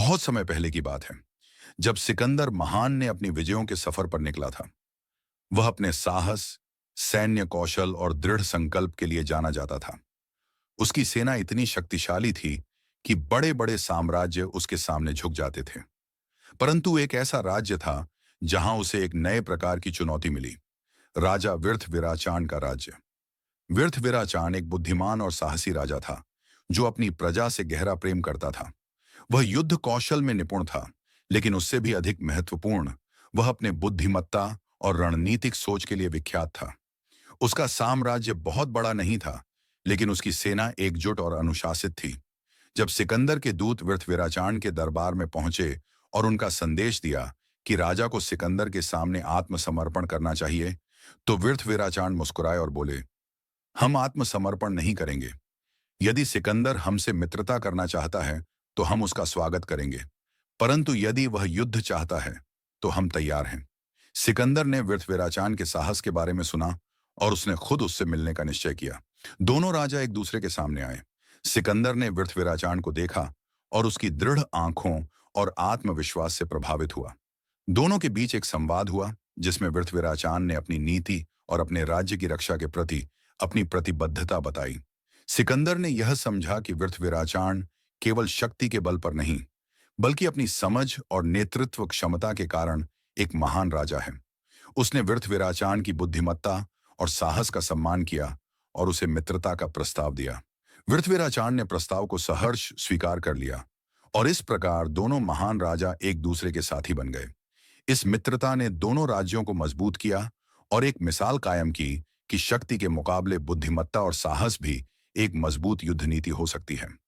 बहुत समय पहले की बात है, जब सिकंदर महान ने अपनी विजयों के सफर पर निकला था। वह अपने साहस, सैन्य कौशल और दृढ़ संकल्प के लिए जाना जाता था। उसकी सेना इतनी शक्तिशाली थी कि बड़े-बड़े साम्राज्य उसके सामने झुक जाते थे। परंतु एक ऐसा राज्य था जहां उसे एक नए प्रकार की चुनौती मिली। राजा विर्थविराचान का राज्य। विर्थविराचान एक बुद्धिमान और साहसी राजा था, जो अपनी प्रजा से गहरा प्रेम करता था। वह युद्ध कौशल में निपुण था, लेकिन उससे भी अधिक महत्वपूर्ण, वह अपने बुद्धिमत्ता और रणनीतिक सोच के लिए विख्यात था। उसका साम्राज्य बहुत बड़ा नहीं था, लेकिन उसकी सेना एकजुट और अनुशासित थी। जब सिकंदर के दूत विर्थविराचान के दरबार में पहुंचे और उनका संदेश दिया कि राजा को सिकंदर के सामने आत्मसमर्पण करना चाहिए, तो विर्थविराचान मुस्कुराए और बोले, हम आत्मसमर्पण नहीं करेंगे। यदि सिकंदर हमसे मित्रता करना चाहता है, तो हम उसका स्वागत करेंगे। परंतु यदि वह युद्ध चाहता है, तो हम तैयार हैं। सिकंदर ने विर्थविराचान के साहस के बारे में सुना और उसने खुद उससे मिलने का निश्चय किया। दोनों राजा एक दूसरे के सामने आए। सिकंदर ने विर्थविराचान को देखा और उसकी दृढ़ आंखों और आत्मविश्वास से प्रभावित हुआ। दोनों के बीच एक संवाद हुआ, जिसमें विर्थविराचान ने अपनी नीति और अपने राज्य की रक्षा के प्रति अपनी प्रतिबद्धता बताई। सिकंदर ने यह समझा कि विर्थविराचान केवल शक्ति के बल पर नहीं, बल्कि अपनी समझ और नेतृत्व क्षमता के कारण एक महान राजा है। उसने विर्थविराचान की बुद्धिमत्ता और साहस का सम्मान किया और उसे मित्रता का प्रस्ताव दिया। विर्थविराचान ने प्रस्ताव को सहर्ष स्वीकार कर लिया और इस प्रकार दोनों महान राजा एक दूसरे के साथी बन गए। इस मित्रता ने दोनों राज्यों को मजबूत किया और एक मिसाल कायम की कि शक्ति के मुकाबले बुद्धिमत्ता और साहस भी एक मजबूत युद्ध नीति हो सकती है।